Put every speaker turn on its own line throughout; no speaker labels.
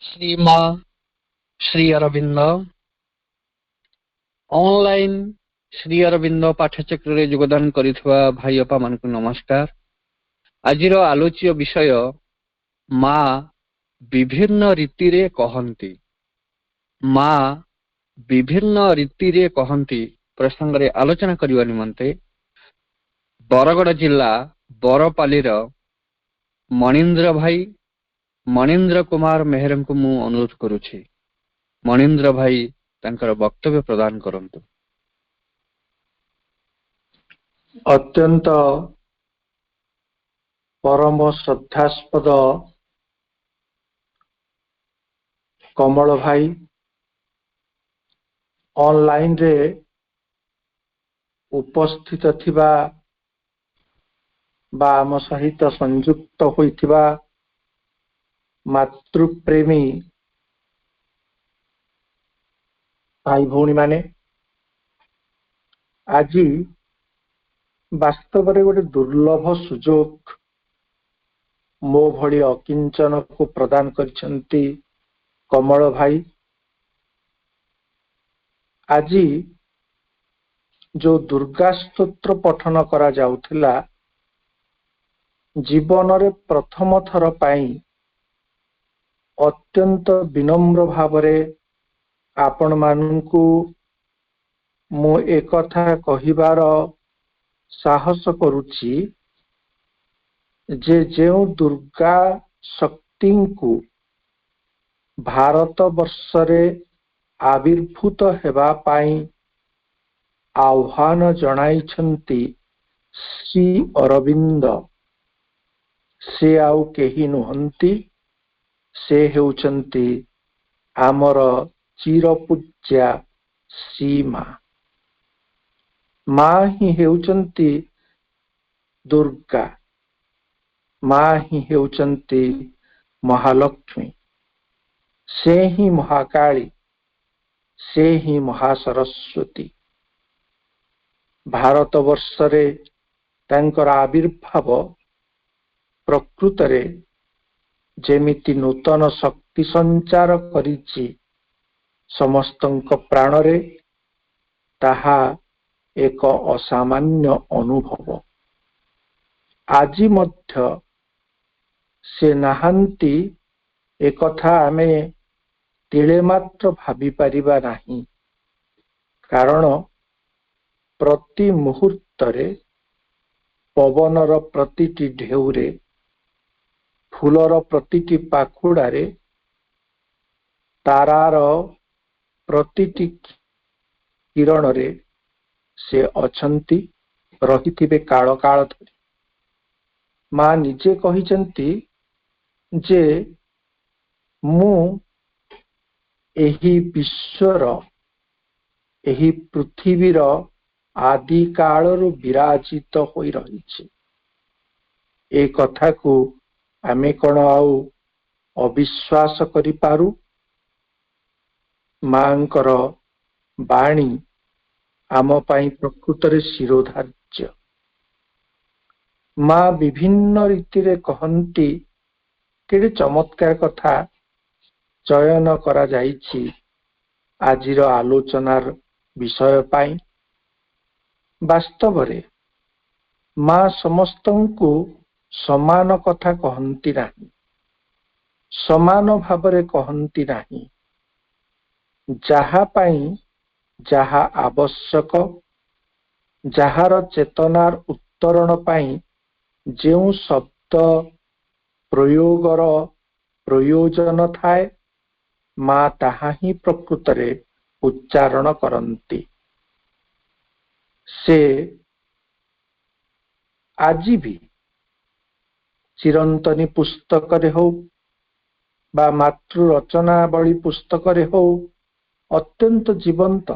श्रीमा Shri Arvind online Shri Arvind पाठचक्र रे योगदान करिथवा भाई अपा मान को नमस्कार। आजिर आलोच्य विषय माँ विभिन्न रीति रे कहंती। माँ विभिन्न रीति रे कहंती प्रसंग रे आलोचना करबा निमंते बरगड़ जिला बरपालीर मणीन्द्र भाई मणीन्द्र कुमार मेहर को मु अनुरोध करुछि। मणीन्द्र भाई तांकर वक्तव्य प्रदान करंतु।
अत्यंत परम श्रद्धास्पद कमल भाई ऑनलाइन रे उपस्थित थिबा बा आम सहित संयुक्त होइथिबा मातृप्रेमी भाई भौणी माने आज वास्तव रे गोटे दुर्लभ सुजोग मो भली अकिंचन को प्रदान करिसंती कमल भाई। आज जो दुर्गा स्तोत्र पठन करा जाउथिला जीवन रे प्रथम थर पाई अत्यंत विनम्र भावरे आपण मानकु मु एकथा कहिबार साहस करुछि जे जेउ दुर्गा शक्ति को भारत वर्ष रे आविर्भूत हेबा पाई आह्वान जणाइछंती श्री अरविंद से आउ केही नुहंती से हेउछंती आमर चिरपूज्या श्री माँ ही हेउछंती दुर्गा, माँ ही हेउछंती महालक्ष्मी, से ही महाकाली, से ही महासरस्वती। भारत वर्ष रे तांकर आविर्भाव प्रकृत रे जेमिति नूतन शक्ति संचार करिछि समस्तंक प्राण रे ताहा एक असामान्य अनुभव। आज मध्य से नाहंती एकथा आमे तिले मात्र भाबी परिबा नाही, कारण प्रति मुहूर्त रे पवनर प्रतिटी ढेउरे फूलर प्रतिटी पाखुड़ारे तारार प्रतिटी किरण रे से अछंती रहिथिबे काल काल धरि। माँ निजे कहिचंती जे मु एही विश्वर एही पृथ्वीर आदि कालरु विराजित होई रहिछि। ए कथा को आमे कोन आउ अविश्वास करि पारू? मांकर बाणी आम पाई प्रकृत रे शिरोधार्य। माँ विभिन्न रीति रे कहंती केडे चमत्कार कथा चयन करा जाइछि आजिर आलोचनार विषय पाई। वास्तव रे माँ समस्तंकु समान कथा कहंती नाही, समान भावरे कहंती नाही। जहा पाई जहा आवश्यक, जहार चेतनार उत्तरण पाई जेउ शब्द प्रयोगर प्रयोजन थाए माँ ताहा ही प्रकृत रे उच्चारण करंती। से आज भी चिरंतनी पुस्तक रे हो बा मातृ रचनावली पुस्तक रे हो अत्यंत जीवंत।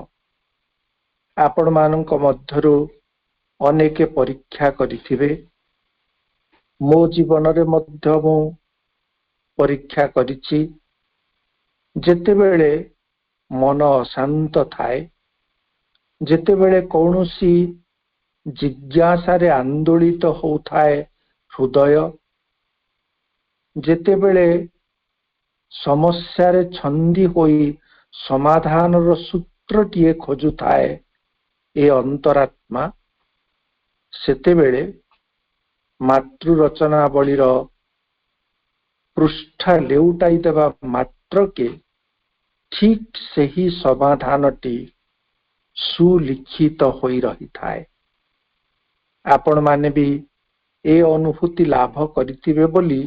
आपण मानक मध्यरु अनेके परीक्षा करिथिबे, मो जीवन रे मध्य मु परीक्षा करिछि। जेतेबेले मन अशांत थाए, जेतेबेले कौनसी जिज्ञासा रे आंदोलित होउथाए हृदय, जेतेबेले ସମସ୍ୟାରେ ଛନ୍ଦି ହୋଇ ସମାଧାନର ସୂତ୍ରଟିଏ ଖୋଜୁଥାଏ ଏ ଅନ୍ତରାତ୍ମା, ସେତେବେଳେ ମାତୃରଚନାବଳୀର ପୃଷ୍ଠା ଲେଉଟାଇ ଦେବା ମାତ୍ରକେ ଠିକ୍ ସେହି ସମାଧାନଟି ସୁଲିଖିତ ହୋଇ ରହିଥାଏ। ଆପଣମାନେ ବି ଏ ଅନୁଭୂତି ଲାଭ କରିଥିବେ ବୋଲି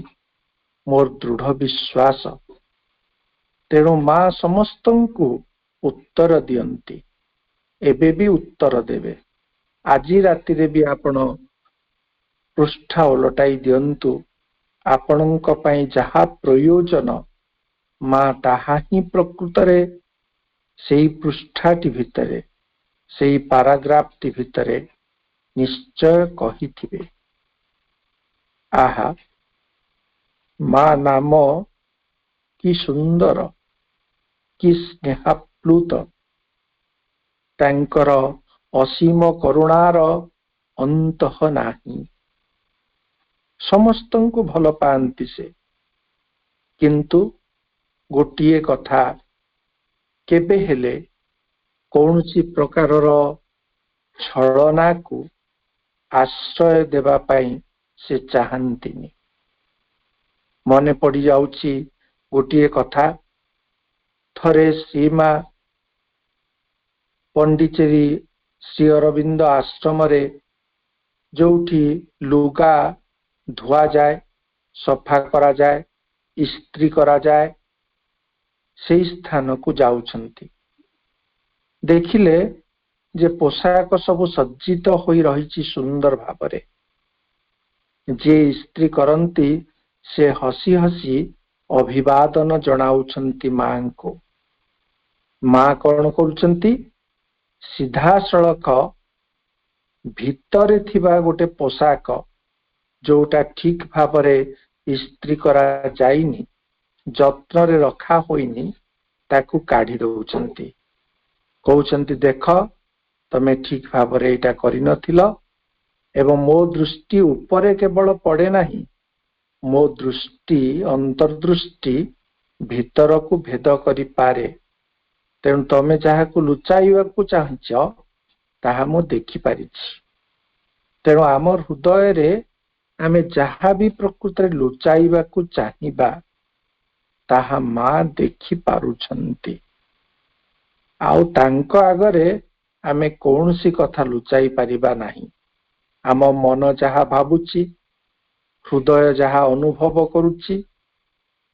ମୋର ଦୃଢ଼ ବିଶ୍ୱାସ। ତେଣୁ ମା ସମସ୍ତଙ୍କୁ ଉତ୍ତର ଦିଅନ୍ତି, ଏବେ ବି ଉତ୍ତର ଦେବେ। ଆଜି ରାତିରେ ବି ଆପଣ ପୃଷ୍ଠା ଓଲଟାଇ ଦିଅନ୍ତୁ। ଆପଣଙ୍କ ପାଇଁ ଯାହା ପ୍ରୟୋଜନ ମା ତାହା ହିଁ ପ୍ରକୃତରେ ସେଇ ପୃଷ୍ଠାଟି ଭିତରେ, ସେଇ ପାରାଗ୍ରାଫଟି ଭିତରେ ନିଶ୍ଚୟ କହିଥିବେ। ଆହା, ମା ନାମ କି ସୁନ୍ଦର, କି ସ୍ନେହାପ୍ଲୁତ, ତାଙ୍କର ଅସୀମ କରୁଣାର ଅନ୍ତଃ ନାହିଁ। ସମସ୍ତଙ୍କୁ ଭଲ ପାଆନ୍ତି ସେ, କିନ୍ତୁ ଗୋଟିଏ କଥା, କେବେ ହେଲେ କୌଣସି ପ୍ରକାରର ଛଳନାକୁ ଆଶ୍ରୟ ଦେବା ପାଇଁ ସେ ଚାହାନ୍ତିନି। ମନେ ପଡ଼ିଯାଉଛି ଗୋଟିଏ କଥା, ଥରେ ଶ୍ରୀମା ପଣ୍ଡିଚେରୀ ଶ୍ରୀ ଅରବିନ୍ଦ ଆଶ୍ରମରେ ଯୋଉଠି ଲୁଗା ଧୁଆଯାଏ, ସଫା କରାଯାଏ, ଇସ୍ତ୍ରୀ କରାଯାଏ, ସେହି ସ୍ଥାନକୁ ଯାଉଛନ୍ତି। ଦେଖିଲେ ଯେ ପୋଷାକ ସବୁ ସଜ୍ଜିତ ହୋଇ ରହିଛି ସୁନ୍ଦର ଭାବରେ। ଯିଏ ଇସ୍ତ୍ରୀ କରନ୍ତି ସେ ହସି ହସି ଅଭିବାଦନ ଜଣାଉଛନ୍ତି ମାଙ୍କୁ। ମା କଣ କରୁଛନ୍ତି? ସିଧାସଳଖ ଭିତରେ ଥିବା ଗୋଟେ ପୋଷାକ ଯୋଉଟା ଠିକ ଭାବରେ ଇସ୍ତ୍ରୀ କରାଯାଇନି, ଯତ୍ନରେ ରଖା ହୋଇନି, ତାକୁ କାଢି ଦଉଛନ୍ତି। କହୁଛନ୍ତି, ଦେଖ ତମେ ଠିକ ଭାବରେ ଏଇଟା କରିନଥିଲ, ଏବଂ ମୋ ଦୃଷ୍ଟି ଉପରେ କେବଳ ପଡେ ନାହିଁ, ମୋ ଦୃଷ୍ଟି, ଅନ୍ତର୍ଦୃଷ୍ଟି ଭିତରକୁ ଭେଦ କରିପାରେ। ତେଣୁ ତମେ ଯାହାକୁ ଲୁଚାଇବାକୁ ଚାହୁଁଛ ତାହା ମୁଁ ଦେଖିପାରିଛି। ତେଣୁ ଆମ ହୃଦୟରେ ଆମେ ଯାହା ବି ପ୍ରକୃତରେ ଲୁଚାଇବାକୁ ଚାହିଁବା ତାହା ମା ଦେଖିପାରୁଛନ୍ତି। ଆଉ ତାଙ୍କ ଆଗରେ ଆମେ କୌଣସି କଥା ଲୁଚାଇ ପାରିବା ନାହିଁ। ଆମ ମନ ଯାହା ଭାବୁଛି, ହୃଦୟ ଯାହା ଅନୁଭବ କରୁଛି,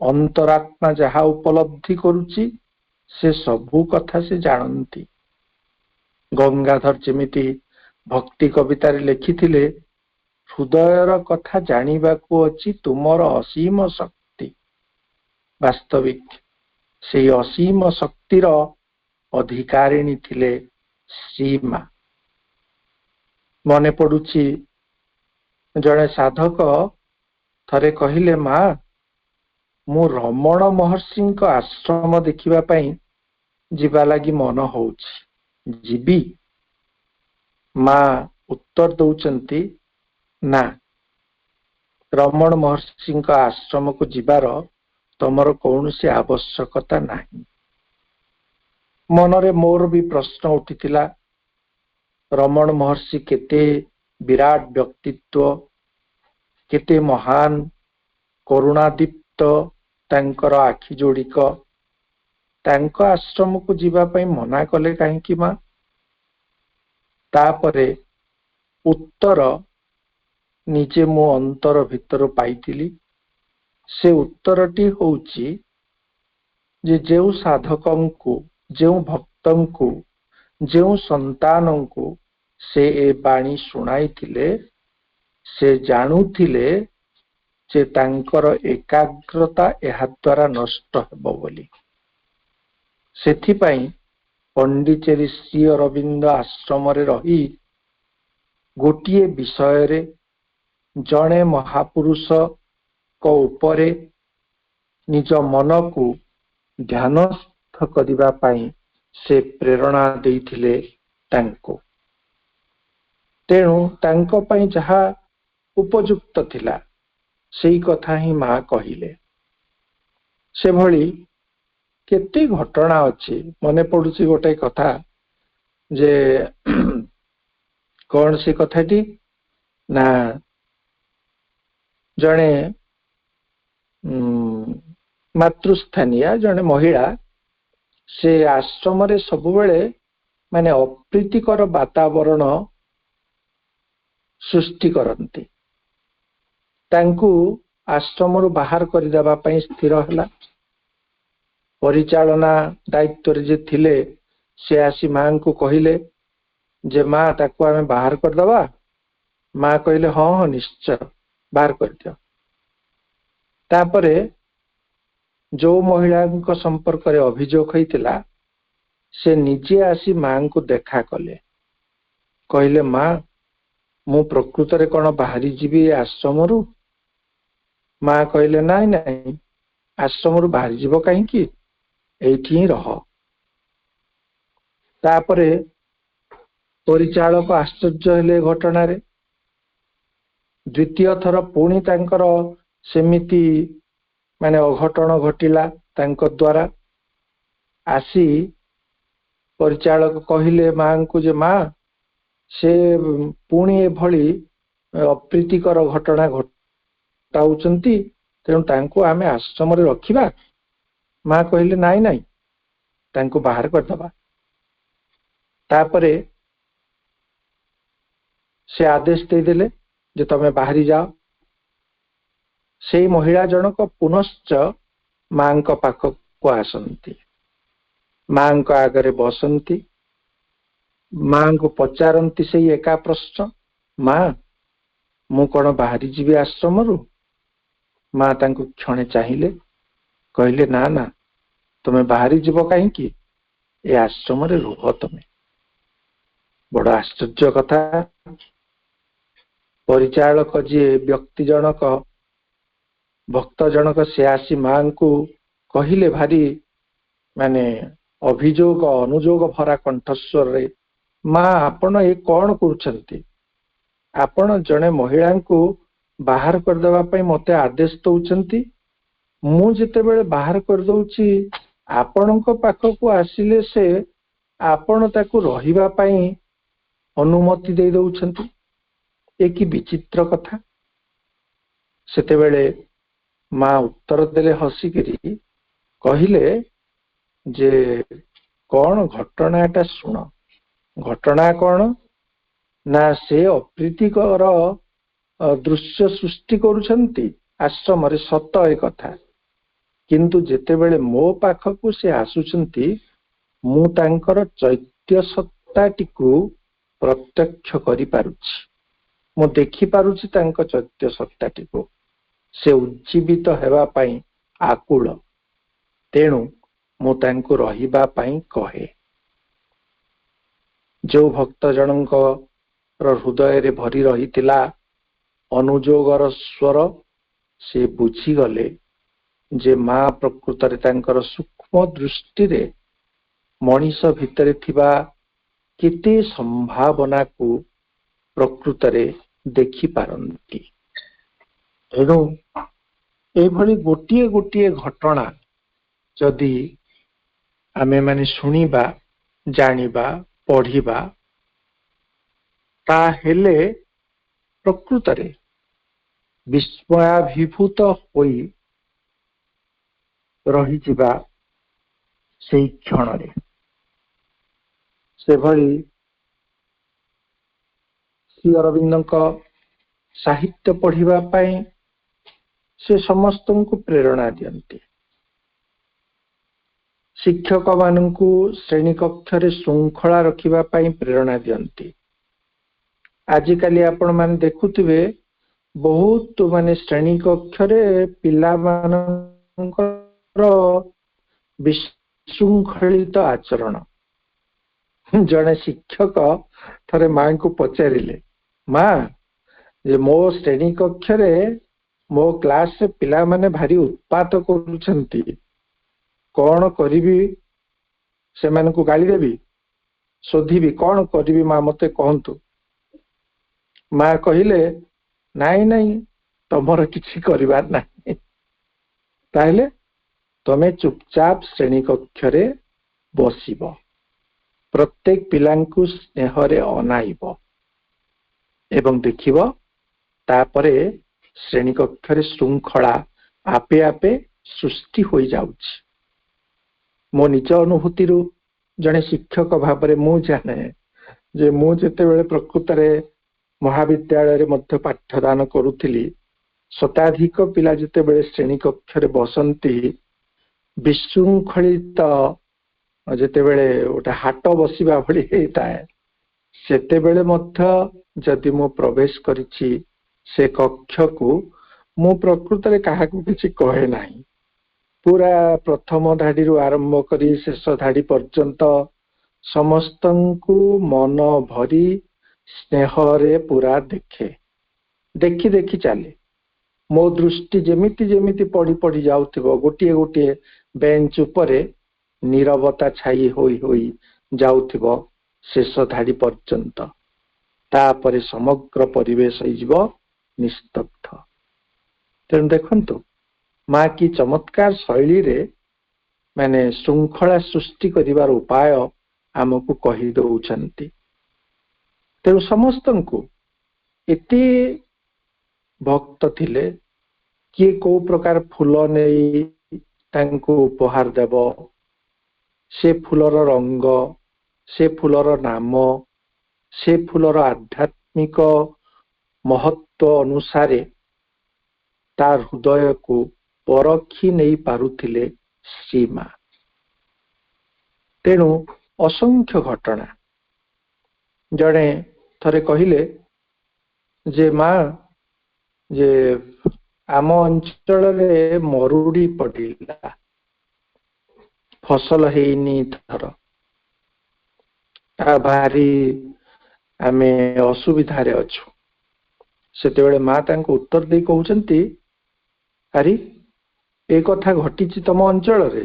ଅନ୍ତରାତ୍ମା ଯାହା ଉପଲବ୍ଧି କରୁଛି, ସେ ସବୁ କଥା ସେ ଜାଣନ୍ତି। ଗଙ୍ଗାଧର ଯେମିତି ଭକ୍ତି କବିତାରେ ଲେଖିଥିଲେ, ହୃଦୟର କଥା ଜାଣିବାକୁ ଅଛି ତୁମର ଅସୀମ ଶକ୍ତି। ବାସ୍ତବିକ ସେଇ ଅସୀମ ଶକ୍ତିର ଅଧିକାରିଣୀ ଥିଲେ ଶ୍ରୀମା। ମନେ ପଡୁଛି ଜଣେ ସାଧକ ଥରେ କହିଲେ, ମା ମୁଁ ରମଣ ମହର୍ଷିଙ୍କ ଆଶ୍ରମ ଦେଖିବା ପାଇଁ ଯିବା ଲାଗି ମନ ହଉଛି, ଯିବି? ମା ଉତ୍ତର ଦଉଛନ୍ତି, ନା, ରମଣ ମହର୍ଷିଙ୍କ ଆଶ୍ରମକୁ ଯିବାର ତମର କୌଣସି ଆବଶ୍ୟକତା ନାହିଁ। ମନରେ ମୋର ବି ପ୍ରଶ୍ନ ଉଠିଥିଲା, ରମଣ ମହର୍ଷି କେତେ ବିରାଟ ବ୍ୟକ୍ତିତ୍ୱ, କେତେ ମହାନ, କରୁଣାଦୀପ୍ତ ତାଙ୍କର ଆଖି ଯୋଡ଼ିକ, ତାଙ୍କ ଆଶ୍ରମକୁ ଯିବା ପାଇଁ ମନା କଲେ କାହିଁକି ମା? ତାପରେ ଉତ୍ତର ନିଜେ ମୋ ଅନ୍ତର ଭିତରୁ ପାଇଥିଲି। ସେ ଉତ୍ତରଟି ହଉଛି ଯେ ଯେଉଁ ସାଧକଙ୍କୁ, ଯେଉଁ ଭକ୍ତଙ୍କୁ, ଯେଉଁ ସନ୍ତାନଙ୍କୁ ସେ ଏ ବାଣୀ ଶୁଣାଇଥିଲେ, ସେ ଜାଣୁଥିଲେ ଯେ ତାଙ୍କର ଏକାଗ୍ରତା ଏହା ଦ୍ୱାରା ନଷ୍ଟ ହେବ ବୋଲି। ସେଥିପାଇଁ ପଣ୍ଡିଚେରୀ ଶ୍ରୀ ଅରବିନ୍ଦ ଆଶ୍ରମରେ ରହି ଗୋଟିଏ ବିଷୟରେ ଜଣେ ମହାପୁରୁଷଙ୍କ ଉପରେ ନିଜ ମନକୁ ଧ୍ୟାନସ୍ଥ କରିବା ପାଇଁ ସେ ପ୍ରେରଣା ଦେଇଥିଲେ ତାଙ୍କୁ। ତେଣୁ ତାଙ୍କ ପାଇଁ ଯାହା ଉପଯୁକ୍ତ ଥିଲା ସେଇ କଥା ହିଁ ମା କହିଲେ। ସେଭଳି କେତେ ଘଟଣା ଅଛି। ମନେ ପଡୁଛି ଗୋଟେ କଥା ଯେ କଣ ସେ କଥାଟି ନା ଜଣେ ମାତୃସ୍ଥାନୀୟା ଜଣେ ମହିଳା ସେ ଆଶ୍ରମରେ ସବୁବେଳେ ମାନେ ଅପ୍ରୀତିକର ବାତାବରଣ ସୃଷ୍ଟି କରନ୍ତି। ତାଙ୍କୁ ଆଶ୍ରମରୁ ବାହାର କରିଦେବା ପାଇଁ ସ୍ଥିର ହେଲା। ପରିଚାଳନା ଦାୟିତ୍ୱରେ ଯେ ଥିଲେ ସେ ଆସି ମାଙ୍କୁ କହିଲେ ଯେ ମା ତାକୁ ଆମେ ବାହାର କରିଦେବା। ମା କହିଲେ ହଁ ହଁ ନିଶ୍ଚୟ ବାହାର କରିଦିଅ। ତାପରେ ଯୋଉ ମହିଳାଙ୍କ ସମ୍ପର୍କରେ ଅଭିଯୋଗ ହେଇଥିଲା ସେ ନିଜେ ଆସି ମାଙ୍କୁ ଦେଖା କଲେ। କହିଲେ ମା ମୁଁ ପ୍ରକୃତରେ କଣ ବାହାରି ଯିବି ଏ ଆଶ୍ରମରୁ? ମା କହିଲେ ନାଇଁ ନାଇଁ ଆଶ୍ରମରୁ ବାହାରି ଯିବ କାହିଁକି, ଏଇଠି ହିଁ ରହ। ତାପରେ ପରିଚାଳକ ଆଶ୍ଚର୍ଯ୍ୟ ହେଲେ ଘଟଣାରେ। ଦ୍ୱିତୀୟ ଥର ପୁଣି ତାଙ୍କର ସେମିତି ମାନେ ଅଘଟଣ ଘଟିଲା ତାଙ୍କ ଦ୍ୱାରା। ଆସି ପରିଚାଳକ କହିଲେ ମାଙ୍କୁ ଯେ ମା ସେ ପୁଣି ଏଭଳି ଅପ୍ରୀତିକର ଘଟଣା ଘଟାଉଛନ୍ତି, ତେଣୁ ତାଙ୍କୁ ଆମେ ଆଶ୍ରମରେ ରଖିବା। ମା କହିଲେ ନାଇଁ ନାଇଁ ତାଙ୍କୁ ବାହାର କରିଦେବା। ତାପରେ ସେ ଆଦେଶ ଦେଇଦେଲେ ଯେ ତମେ ବାହାରି ଯାଅ। ସେଇ ମହିଳା ଜଣକ ପୁନଶ୍ଚ ମାଙ୍କ ପାଖକୁ ଆସନ୍ତି, ମାଙ୍କ ଆଗରେ ବସନ୍ତି। ମାଙ୍କୁ ପଚାରନ୍ତି ସେଇ ଏକା ପ୍ରଶ୍ନ, ମା ମୁଁ କଣ ବାହାରି ଯିବି ଆଶ୍ରମରୁ? ମା ତାଙ୍କୁ କ୍ଷଣେ ଚାହିଁଲେ, କହିଲେ ନା ନା ତମେ ବାହାରି ଯିବ କାହିଁକି, ଏ ଆଶ୍ରମରେ ରୁହ ତମେ। ବଡ ଆଶ୍ଚର୍ଯ୍ୟ କଥା। ପରିଚାଳକ ଯିଏ ବ୍ୟକ୍ତି ଜଣକ ଭକ୍ତ ଜଣକ ସେ ଆସି ମାଙ୍କୁ କହିଲେ ଭାରି ମାନେ ଅଭିଯୋଗ ଅନୁଯୋଗ ଭରା କଣ୍ଠସ୍ୱରରେ, ମା ଆପଣ ଏ କଣ କରୁଛନ୍ତି? ଆପଣ ଜଣେ ମହିଳାଙ୍କୁ ବାହାର କରିଦେବା ପାଇଁ ମତେ ଆଦେଶ ଦଉଛନ୍ତି। ମୁଁ ଯେତେବେଳେ ବାହାର କରିଦଉଛି ଆପଣଙ୍କ ପାଖକୁ ଆସିଲେ ସେ ଆପଣ ତାକୁ ରହିବା ପାଇଁ ଅନୁମତି ଦେଇ ଦଉଛନ୍ତି। ଏ କି ବିଚିତ୍ର କଥା। ସେତେବେଳେ ମା ଉତ୍ତର ଦେଲେ ହସିକିରି, କହିଲେ ଯେ କଣ ଘଟଣାଟା ଶୁଣ। ଘଟଣା କଣ ନା ସେ ଅପ୍ରୀତିକର ଦୃଶ୍ୟ ସୃଷ୍ଟି କରୁଛନ୍ତି ଆଶ୍ରମରେ, ସତ ଏ କଥା। କିନ୍ତୁ ଯେତେବେଳେ ମୋ ପାଖକୁ ସେ ଆସୁଛନ୍ତି ମୁଁ ତାଙ୍କର ଚୈତ୍ୟ ସତ୍ତାଟିକୁ ପ୍ରତ୍ୟକ୍ଷ କରିପାରୁଛି। ମୁଁ ଦେଖିପାରୁଛି ତାଙ୍କ ଚୈତ୍ୟ ସତ୍ତାଟିକୁ। ସେ ଉଜ୍ଜୀବିତ ହେବା ପାଇଁ ଆକୁଳ, ତେଣୁ ମୁଁ ତାଙ୍କୁ ରହିବା ପାଇଁ କହେ। ଯୋଉ ଭକ୍ତ ଜଣଙ୍କର ହୃଦୟରେ ଭରି ରହିଥିଲା ଅନୁଯୋଗର ସ୍ୱର, ସେ ବୁଝିଗଲେ ଯେ ମା ପ୍ରକୃତରେ ତାଙ୍କର ସୂକ୍ଷ୍ମ ଦୃଷ୍ଟିରେ ମଣିଷ ଭିତରେ ଥିବା କେତେ ସମ୍ଭାବନାକୁ ପ୍ରକୃତରେ ଦେଖିପାରନ୍ତି। ଏଣୁ ଏଭଳି ଗୋଟିଏ ଗୋଟିଏ ଘଟଣା ଯଦି ଆମେମାନେ ଶୁଣିବା, ଜାଣିବା, ପଢିବା, ତାହେଲେ ପ୍ରକୃତରେ ବିସ୍ମୟାଭିଭୂତ ହୋଇ ରହିଯିବା ସେଇ କ୍ଷଣରେ। ସେଭଳି ଶ୍ରୀ ଅରବିନ୍ଦଙ୍କ ସାହିତ୍ୟ ପଢିବା ପାଇଁ ସେ ସମସ୍ତଙ୍କୁ ପ୍ରେରଣା ଦିଅନ୍ତି। ଶିକ୍ଷକ ମାନଙ୍କୁ ଶ୍ରେଣୀ କକ୍ଷରେ ଶୃଙ୍ଖଳା ରଖିବା ପାଇଁ ପ୍ରେରଣା ଦିଅନ୍ତି। ଆଜିକାଲି ଆପଣ ମାନେ ଦେଖୁଥିବେ ବହୁତ ମାନେ ଶ୍ରେଣୀ କକ୍ଷରେ ପିଲାମାନଙ୍କର ବିଶୃଙ୍ଖଳିତ ଆଚରଣ। ଜଣେ ଶିକ୍ଷକ ଥରେ ମାଙ୍କୁ ପଚାରିଲେ, ମା ଯେ ମୋ ଶ୍ରେଣୀ କକ୍ଷରେ ମୋ କ୍ଲାସରେ ପିଲାମାନେ ଭାରି ଉତ୍ପାତ କରୁଛନ୍ତି, କଣ କରିବି? ସେମାନଙ୍କୁ ଗାଳି ଦେବି, ଶୋଧିବି, କଣ କରିବି ମା ମତେ କହନ୍ତୁ। ମା କହିଲେ ନାଇଁ ନାଇଁ ତମର କିଛି କରିବାର ନାହିଁ। ତାହେଲେ ତମେ ଚୁପଚାପ ଶ୍ରେଣୀ କକ୍ଷରେ ବସିବ, ପ୍ରତ୍ୟେକ ପିଲାଙ୍କୁ ସ୍ନେହରେ ଅନାଇବ ଏବଂ ଦେଖିବ ତାପରେ ଶ୍ରେଣୀ କକ୍ଷରେ ଶୃଙ୍ଖଳା ଆପେ ଆପେ ସୃଷ୍ଟି ହୋଇଯାଉଛି। ମୋ ନିଜ ଅନୁଭୂତିରୁ ଜଣେ ଶିକ୍ଷକ ଭାବରେ ମୁଁ ଜାଣେ ଯେ ମୁଁ ଯେତେବେଳେ ପ୍ରକୃତରେ ମହାବିଦ୍ୟାଳୟରେ ମଧ୍ୟ ପାଠଦାନ କରୁଥିଲି, ଶତାଧିକ ପିଲା ଯେତେବେଳେ ଶ୍ରେଣୀ କକ୍ଷରେ ବସନ୍ତି, ବିଶୃଙ୍ଖଳିତ ଯେତେବେଳେ ଗୋଟେ ହାଟ ବସିବା ଭଳି ହେଇଥାଏ, ସେତେବେଳେ ମଧ୍ୟ ଯଦି ମୁଁ ପ୍ରବେଶ କରିଛି ସେ କକ୍ଷକୁ, ମୁଁ ପ୍ରକୃତରେ କାହାକୁ କିଛି କହେ ନାହିଁ। ପୁରା ପ୍ରଥମ ଧାଡିରୁ ଆରମ୍ଭ କରି ଶେଷ ଧାଡି ପର୍ଯ୍ୟନ୍ତ ସମସ୍ତଙ୍କୁ ମନ ଭରି ସ୍ନେହରେ ପୁରା ଦେଖେ, ଦେଖି ଦେଖି ଚାଲେ। ମୋ ଦୃଷ୍ଟି ଯେମିତି ଯେମିତି ପଡି ପଡି ଯାଉଥିବ, ଗୋଟିଏ ଗୋଟିଏ ବେଞ୍ଚ ଉପରେ ନୀରବତା ଛାଇ ହୋଇ ହୋଇ ଯାଉଥିବ ଶେଷ ଧାଡି ପର୍ଯ୍ୟନ୍ତ। ତାପରେ ସମଗ୍ର ପରିବେଶ ହେଇଯିବ ନିସ୍ତବ୍ଧ। ତେଣୁ ଦେଖନ୍ତୁ ମା କି ଚମତ୍କାର ଶୈଳୀରେ ମାନେ ଶୃଙ୍ଖଳା ସୃଷ୍ଟି କରିବାର ଉପାୟ ଆମକୁ କହି ଦଉଛନ୍ତି। ତେଣୁ ସମସ୍ତଙ୍କୁ ଏତେ ଭକ୍ତ ଥିଲେ, କିଏ କୋଉ ପ୍ରକାର ଫୁଲ ନେଇ ତାଙ୍କୁ ଉପହାର ଦେବ, ସେ ଫୁଲର ରଙ୍ଗ, ସେ ଫୁଲର ନାମ, ସେ ଫୁଲର ଆଧ୍ୟାତ୍ମିକ ମହତ୍ଵ ଅନୁସାରେ ତା ହୃଦୟକୁ ପରଖି ନେଇ ପାରୁଥିଲେ ଶ୍ରୀମା। ତେଣୁ ଅସଂଖ୍ୟ ଘଟଣା। ଜଣେ ଥରେ କହିଲେ ଯେ ମା, ଯେ ଆମ ଅଞ୍ଚଳରେ ମରୁଡି ପଡିଲା, ଫସଲ ହେଇନି ଥର, ଭାରି ଆମେ ଅସୁବିଧାରେ ଅଛୁ। ସେତେବେଳେ ମା ତାଙ୍କୁ ଉତ୍ତର ଦେଇ କହୁଛନ୍ତି, ଆରେ ଏ କଥା ଘଟିଛି ତମ ଅଞ୍ଚଳରେ,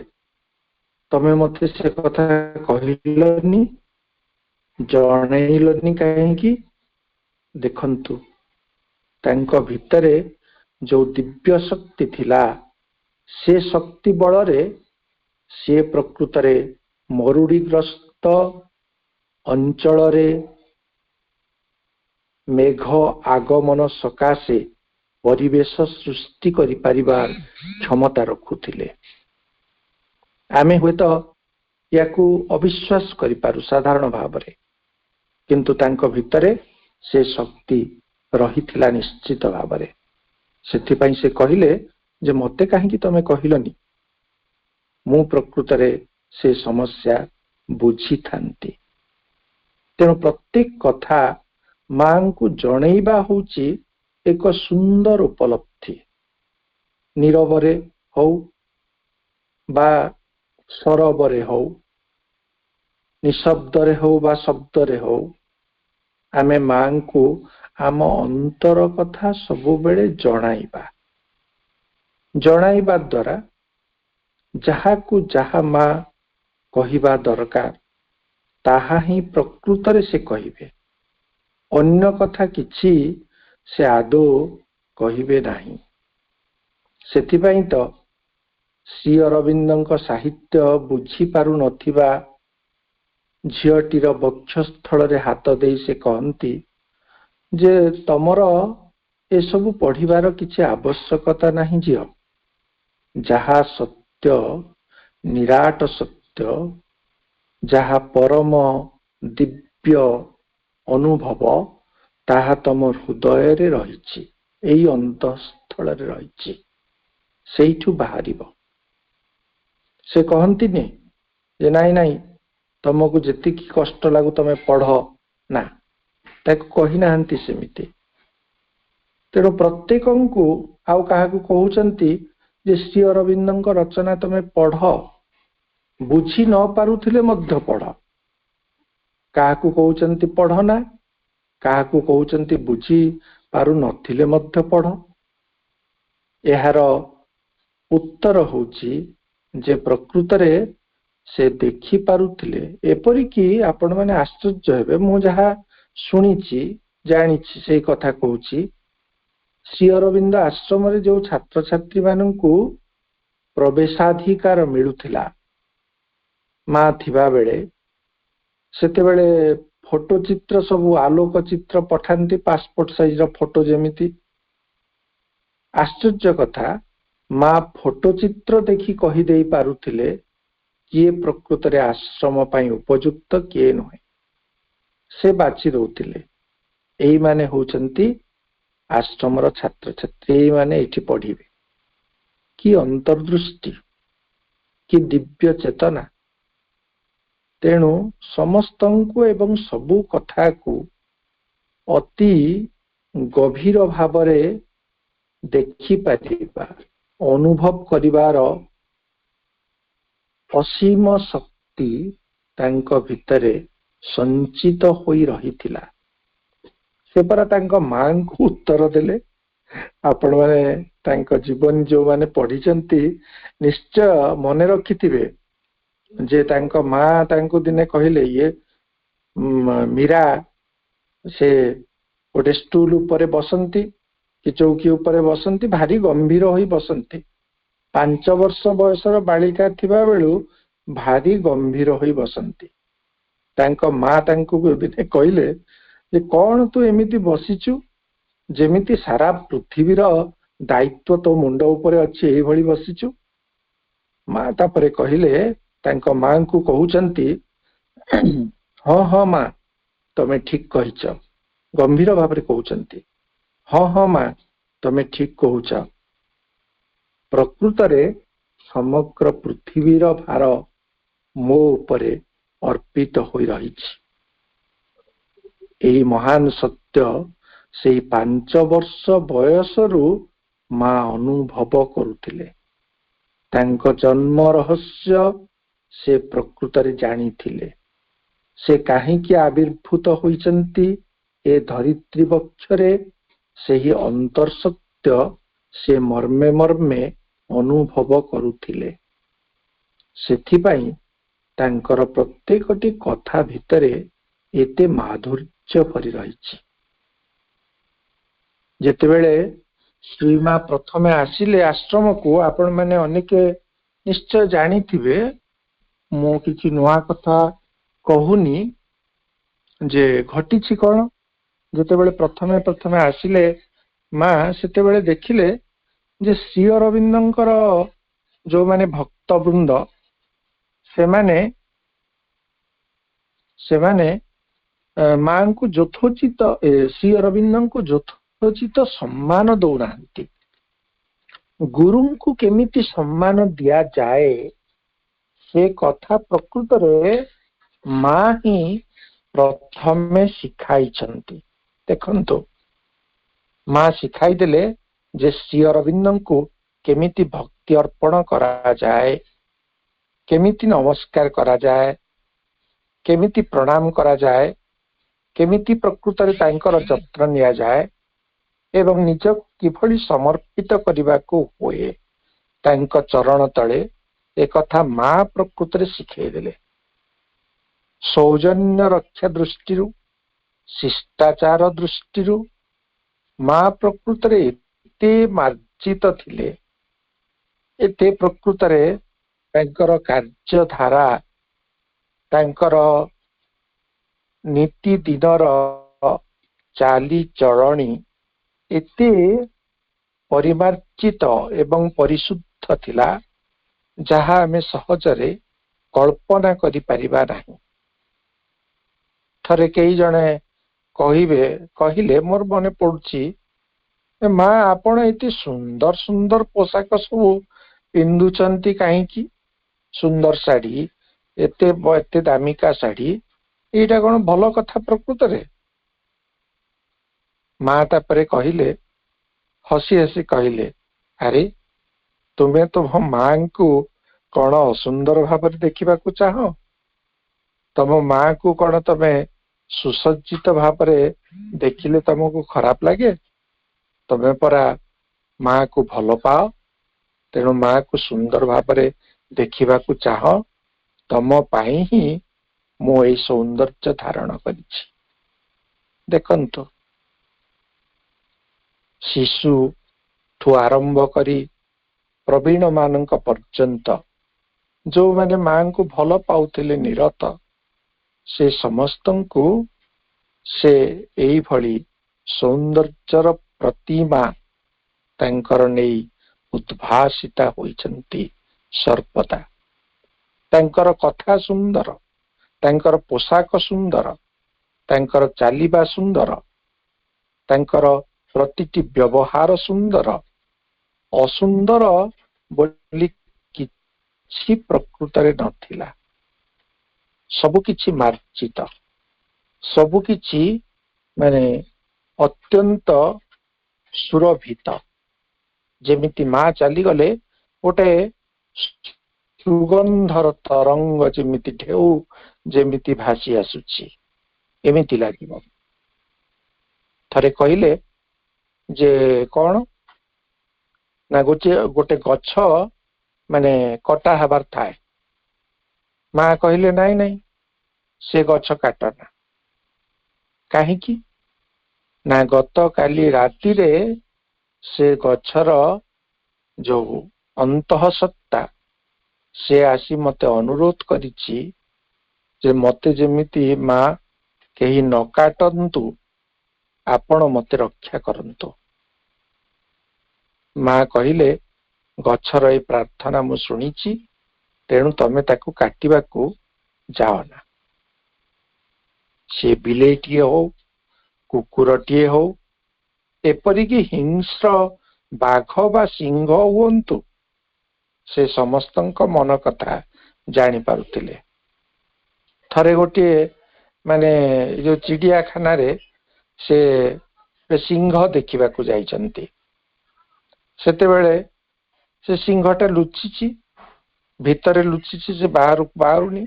ତମେ ମତେ ସେ କଥା କହିଲନି, ଜଣେଇଲନି କାହିଁକି? ଦେଖନ୍ତୁ ତାଙ୍କ ଭିତରେ ଯୋଉ ଦିବ୍ୟ ଶକ୍ତି ଥିଲା, ସେ ଶକ୍ତି ବଳରେ ସେ ପ୍ରକୃତରେ ମରୁଡ଼ିଗ୍ରସ୍ତ ଅଞ୍ଚଳରେ ମେଘ ଆଗମନ ସକାଶେ ପରିବେଶ ସୃଷ୍ଟି କରିପାରିବା କ୍ଷମତା ରଖୁଥିଲେ। ଆମେ ହୁଏତ ୟାକୁ ଅବିଶ୍ୱାସ କରିପାରୁ ସାଧାରଣ ଭାବରେ, କିନ୍ତୁ ତାଙ୍କ ଭିତରେ ସେ ଶକ୍ତି ରହିଥିଲା ନିଶ୍ଚିତ ଭାବରେ। ସେଥିପାଇଁ ସେ କହିଲେ ଯେ ମତେ କାହିଁକି ତମେ କହିଲନି, ମୁଁ ପ୍ରକୃତରେ ସେ ସମସ୍ୟା ବୁଝିଥାନ୍ତି। ତେଣୁ ପ୍ରତ୍ୟେକ କଥା ମାଙ୍କୁ ଜଣେଇବା ହଉଛି ଏକ ସୁନ୍ଦର ଉପଲବ୍ଧି। ନୀରବରେ ହଉ ବା ସରବରେ ହଉ, ନିଶବ୍ଦରେ ହଉ ବା ଶବ୍ଦରେ ହଉ, ଆମେ ମାଙ୍କୁ ଆମ ଅନ୍ତର କଥା ସବୁବେଳେ ଜଣାଇବା। ଜଣାଇବା ଦ୍ୱାରା ଯାହାକୁ ଯାହା ମା କହିବା ଦରକାର ତାହା ହିଁ ପ୍ରକୃତରେ ସେ କହିବେ। ଅନ୍ୟ କଥା କିଛି ସେ ଆଦୌ କହିବେ ନାହିଁ। ସେଥିପାଇଁ ତ ଶ୍ରୀ ଅରବିନ୍ଦଙ୍କ ସାହିତ୍ୟ ବୁଝିପାରୁନଥିବା ଝିଅଟିର ବକ୍ଷସ୍ଥଳରେ ହାତ ଦେଇ ସେ କହନ୍ତି ଯେ ତମର ଏସବୁ ପଢିବାର କିଛି ଆବଶ୍ୟକତା ନାହିଁ ଝିଅ। ଯାହା ସତ୍ୟ, ନିରାଟ ସତ୍ୟ, ଯାହା ପରମ ଦିବ୍ୟ ଅନୁଭବ, ତାହା ତମ ହୃଦୟରେ ରହିଛି, ଏଇ ଅନ୍ତଃସ୍ଥଳରେ ରହିଛି, ସେଇଠୁ ବାହାରିବ। ସେ କହନ୍ତିନି ଯେ ନାଇଁ ନାଇଁ ତମକୁ ଯେତିକି କଷ୍ଟ ଲାଗୁ ତମେ ପଢ, ନା, ତାକୁ କହିନାହାନ୍ତି ସେମିତି। ତେଣୁ ପ୍ରତ୍ୟେକଙ୍କୁ ଆଉ କାହାକୁ କହୁଛନ୍ତି ଯେ ଶ୍ରୀ ଅରବିନ୍ଦଙ୍କ ରଚନା ତମେ ପଢ, ବୁଝି ନ ପାରୁଥିଲେ ମଧ୍ୟ ପଢ। କାହାକୁ କହୁଛନ୍ତି ପଢ ନା, କାହାକୁ କହୁଛନ୍ତି ବୁଝି ପାରୁନଥିଲେ ମଧ୍ୟ ପଢ। ଏହାର ଉତ୍ତର ହଉଛି ଯେ ପ୍ରକୃତରେ ସେ ଦେଖିପାରୁଥିଲେ। ଏପରିକି ଆପଣମାନେ ଆଶ୍ଚର୍ଯ୍ୟ ହେବେ, ମୁଁ ଯାହା ଶୁଣିଛି ଜାଣିଛି ସେଇ କଥା କହୁଛି। ଶ୍ରୀ ଅରବିନ୍ଦ ଆଶ୍ରମରେ ଯୋଉ ଛାତ୍ରଛାତ୍ରୀ ମାନଙ୍କୁ ପ୍ରବେଶାଧିକାର ମିଳୁଥିଲା ମା ଥିବା ବେଳେ। ସେତେବେଳେ ଫଟୋ ଚିତ୍ର ସବୁ ଆଲୋକ ଚିତ୍ର ପଠାନ୍ତି, ପାସପୋର୍ଟ ସାଇଜର ଫଟୋ ଯେମିତି। ଆଶ୍ଚର୍ଯ୍ୟ କଥା, ମା ଫଟୋ ଚିତ୍ର ଦେଖି କହିଦେଇ ପାରୁଥିଲେ କିଏ ପ୍ରକୃତରେ ଆଶ୍ରମ ପାଇଁ ଉପଯୁକ୍ତ, କିଏ ନୁହେଁ। ସେ ବାଛି ଦଉଥିଲେ, ଏଇମାନେ ହଉଛନ୍ତି ଆଶ୍ରମର ଛାତ୍ରଛାତ୍ରୀ, ଏଇମାନେ ଏଇଠି ପଢିବେ। କି ଅନ୍ତର୍ଦୃଷ୍ଟି, କି ଦିବ୍ୟ ଚେତନା! ତେଣୁ ସମସ୍ତଙ୍କୁ ଏବଂ ସବୁ କଥାକୁ ଅତି ଗଭୀର ଭାବରେ ଦେଖିପାରିବା, ଅନୁଭବ କରିବାର ଅସୀମ ଶକ୍ତି ତାଙ୍କ ଭିତରେ ସଞ୍ଚିତ ହୋଇ ରହିଥିଲା। ସେ ପରା ତାଙ୍କ ମାଙ୍କୁ ଉତ୍ତର ଦେଲେ। ଆପଣମାନେ ତାଙ୍କ ଜୀବନୀ ଯୋଉମାନେ ପଢିଛନ୍ତି ନିଶ୍ଚୟ ମନେ ରଖିଥିବେ ଯେ ତାଙ୍କ ମା ତାଙ୍କୁ ଦିନେ କହିଲେ, ଇଏ ମୀରା ସେ ଗୋଟେ ଷ୍ଟୁଲ ଉପରେ ବସନ୍ତି କି ଚୌକି ଉପରେ ବସନ୍ତି, ଭାରି ଗମ୍ଭୀର ହୋଇ ବସନ୍ତି। 5 ବର୍ଷ ବୟସର ବାଳିକା ଥିବା ବେଳୁ ଭାରି ଗମ୍ଭୀର ହୋଇ ବସନ୍ତି। ତାଙ୍କ ମା ତାଙ୍କୁ ଦିନେ କହିଲେ ଯେ କଣ ତୁ ଏମିତି ବସିଛୁ, ଯେମିତି ସାରା ପୃଥିବୀର ଦାୟିତ୍ୱ ତୋ ମୁଣ୍ଡ ଉପରେ ଅଛି, ଏଇଭଳି ବସିଛୁ। ମା ତାପରେ କହିଲେ, ତାଙ୍କ ମାଙ୍କୁ କହୁଛନ୍ତି, ହଁ ହଁ ମା ତମେ ଠିକ କହିଛ। ଗମ୍ଭୀର ଭାବରେ କହୁଛନ୍ତି, ହଁ ହଁ ମା ତମେ ଠିକ କହୁଛ। ପ୍ରକୃତରେ ସମଗ୍ର ପୃଥିବୀର ଭାର ମୋ ଉପରେ ଅର୍ପିତ ହୋଇ ରହିଛି। ଏହି ମହାନ ସତ୍ୟ ସେଇ 5 ବର୍ଷ ବୟସରୁ ମା ଅନୁଭବ କରୁଥିଲେ। ତାଙ୍କ ଜନ୍ମ ରହସ୍ୟ ସେ ପ୍ରକୃତରେ ଜାଣିଥିଲେ। ସେ କାହିଁକି ଆବିର୍ଭୂତ ହୋଇଛନ୍ତି ଏ ଧରିତ୍ରୀ ବକ୍ଷରେ, ସେହି ଅନ୍ତର୍ସତ୍ୟ ସେ ମର୍ମେ ମର୍ମେ ଅନୁଭବ କରୁଥିଲେ। ସେଥିପାଇଁ ତାଙ୍କର ପ୍ରତ୍ୟେକଟି କଥା ଭିତରେ ଏତେ ମାଧୁର୍ଯ୍ୟ ଭରି ରହିଛି। ଯେତେବେଳେ ଶ୍ରୀମା ପ୍ରଥମେ ଆସିଲେ ଆଶ୍ରମକୁ, ଆପଣମାନେ ଅନେକ ନିଶ୍ଚୟ ଜାଣିଥିବେ, ମୁଁ କିଛି ନୂଆ କଥା କହୁନି। ଯେ ଘଟିଛି କଣ, ଯେତେବେଳେ ପ୍ରଥମେ ଆସିଲେ ମା, ସେତେବେଳେ ଦେଖିଲେ ଯେ ଶ୍ରୀ ଅରବିନ୍ଦଙ୍କର ଯୋଉମାନେ ଭକ୍ତବୃନ୍ଦ, ସେମାନେ ମାଙ୍କୁ ଯଥୋଚିତ, ଶ୍ରୀ ଅରବିନ୍ଦଙ୍କୁ ଯଥୋଚିତ ସମ୍ମାନ ଦଉନାହାନ୍ତି। ଗୁରୁଙ୍କୁ କେମିତି ସମ୍ମାନ ଦିଆଯାଏ ସେ କଥା ପ୍ରକୃତରେ ମା ହିଁ ପ୍ରଥମେ ଶିଖାଇଛନ୍ତି। ଦେଖନ୍ତୁ, ମା ଶିଖାଇଦେଲେ ଯେ ଶ୍ରୀ ଅରବିନ୍ଦଙ୍କୁ କେମିତି ଭକ୍ତି ଅର୍ପଣ କରାଯାଏ, କେମିତି ନମସ୍କାର କରାଯାଏ, କେମିତି ପ୍ରଣାମ କରାଯାଏ, କେମିତି ପ୍ରକୃତରେ ତାଙ୍କର ଯତ୍ନ ନିଆଯାଏ ଏବଂ ନିଜକୁ କିଭଳି ସମର୍ପିତ କରିବାକୁ ହୁଏ ତାଙ୍କ ଚରଣ ତଳେ, ଏକଥା ମା ପ୍ରକୃତରେ ଶିଖେଇଦେଲେ। ସୌଜନ୍ୟ ରକ୍ଷା ଦୃଷ୍ଟିରୁ, ଶିଷ୍ଟାଚାର ଦୃଷ୍ଟିରୁ ମା ପ୍ରକୃତରେ ଏତେ ମାର୍ଜିତ ଥିଲେ, ଏତେ ପ୍ରକୃତରେ ତାଙ୍କର କାର୍ଯ୍ୟଧାରା, ତାଙ୍କର ନୀତି ଦିନର ଚାଲିଚଳଣି ଏତେ ପରିମାର୍ଜିତ ଏବଂ ପରିଶୁଦ୍ଧ ଥିଲା, ଯାହା ଆମେ ସହଜରେ କଳ୍ପନା କରିପାରିବା ନାହିଁ। ଥରେ କେହି ଜଣେ କହିଲେ, ମୋର ମନେ ପଡୁଛି, ମା ଆପଣ ଏତେ ସୁନ୍ଦର ସୁନ୍ଦର ପୋଷାକ ସବୁ ପିନ୍ଧୁଛନ୍ତି କାହିଁକି? ସୁନ୍ଦର ଶାଢୀ, ଏତେ ଦାମିକା ଶାଢୀ, ଏଇଟା କଣ ଭଲ କଥା ପ୍ରକୃତରେ? ମା ତାପରେ କହିଲେ, ହସି ହସି କହିଲେ, ଆରେ ତୁମେ ତୁମ ମାଙ୍କୁ କଣ ଅସୁନ୍ଦର ଭାବରେ ଦେଖିବାକୁ ଚାହଁ? ତମ ମାଙ୍କୁ କଣ ତମେ ସୁସଜ୍ଜିତ ଭାବରେ ଦେଖିଲେ ତମକୁ ଖରାପ ଲାଗେ? ତମେ ପରା ମାକୁ ଭଲ ପାଅ, ତେଣୁ ମାକୁ ସୁନ୍ଦର ଭାବରେ ଦେଖିବାକୁ ଚାହଁ। ତମ ପାଇଁ ହିଁ ମୁଁ ଏଇ ସୌନ୍ଦର୍ଯ୍ୟ ଧାରଣ କରିଛି। ଦେଖନ୍ତୁ, ଶିଶୁଠୁ ଆରମ୍ଭ କରି प्रवीण मान पर्यंत जो मैंने मां को भल पाउथिले निरत से समस्त को से एई भली सौंदर्यर प्रतिमा तांकर नेई उद्भासिता होइचंती सर्वदा। तांकर कथा सुंदर, तांकर पोशाक सुंदर, तांकर चालिबा सुंदर, तांकर प्रतिटी व्यवहार सुंदर, असुंदर बोली किछि प्रकृतरे नथिला। सबु किछि मार्जित, सबु किछि माने अत्यंत सुरभित। जेमिति मां चली गले गोटे सुगंधर तरंग जेमिति ढेउ जेमिति भासी आसुछि एमिति लागिब। थरे कहिले जे कौन ना गोटे गोटे गछ माने कटा हबार थाए। मां कहिले नाई नाई से गछ काटना काहीकि ना गत काली राति रे से गछर जो अंतः सत्ता से आसी मते अनुरोध करिछि जे मते जेमिति मां केही न काटंतु आपण मते रक्षा करंतु। मां कहिले गछर ए प्रार्थना मु सुनिछि तेणु तमे ताकू काटिबाकू जाओ ना। से बिलेटिए हो कुकुरटिए हो एपरिकी हिंस्र बाघ बा सिंह हुंतु से समस्तंक मन कथा जानी पारुथिले। थरे गोटे माने जो चिड़ियाखाना रे से सिंह देखिबा को जाइचंती। सेते बेले से सिंहटा लुचिछि भितरे लुचिछि से बाहर बाहरुनी।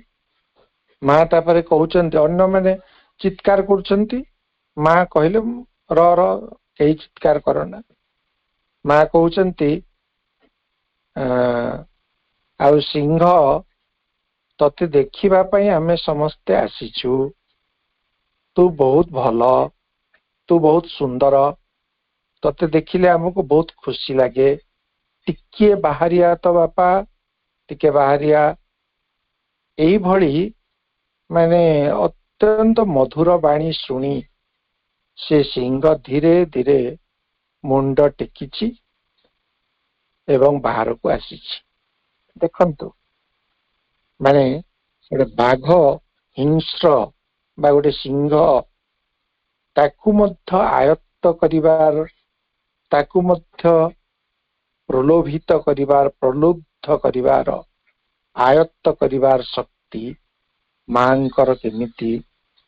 मां तापरे कहउचंती अन्य माने चित्कार करचंती। मां कहले र र केही चित्कार करना। मां कहउचंती आ सिंह तते देखिबा पई आमे समस्ते आसीछु। तू बहुत भल, तू बहुत सुंदर, तते देखिले हमको बहुत खुशी लागे। टिके बाहरिया तो बापा टिके बाहरिया एई भली माने अत्यंत मधुर बाणी सुनी से सिंह धीरे धीरे मुंड टेकिछि एवं बाहर को आसीछि। देखंतु माने गोटे बाघ हिंस्र बा गोटे सिंह ताकू मध्य आयत्त करिवार, ताकू मध्य प्रलोभित करिवार, प्रलुब्ध करिवार, आयत्त करिवार शक्ति मांकर केमिति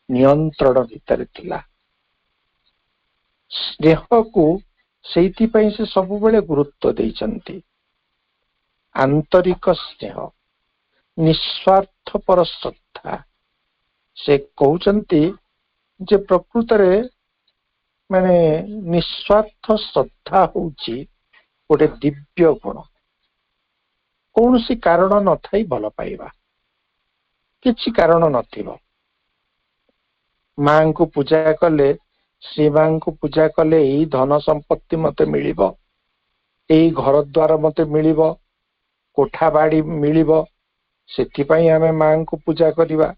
नियंत्रण भितर थिला। स्नेह को सेइति पई से सब बेले गुरुत्व देइचंती। आंतरिक स्नेह, निस्वार्थपर श्रद्धा। से कहउचंती जे प्रकृत रे माने निस्वार्थ श्रद्धा होउची गोटे दिव्य गुण। कौनसी कारण न थाई भल पाइबा, किछि कारण नथिबो। मां को पूजा कले, श्री मां को पूजा कले एई धन संपत्ति मते मिलिबो, एई घर द्वार मते मिलिबो, कोठा बाड़ी मिलिबो, सेति पई आमे मां को पूजा करिबा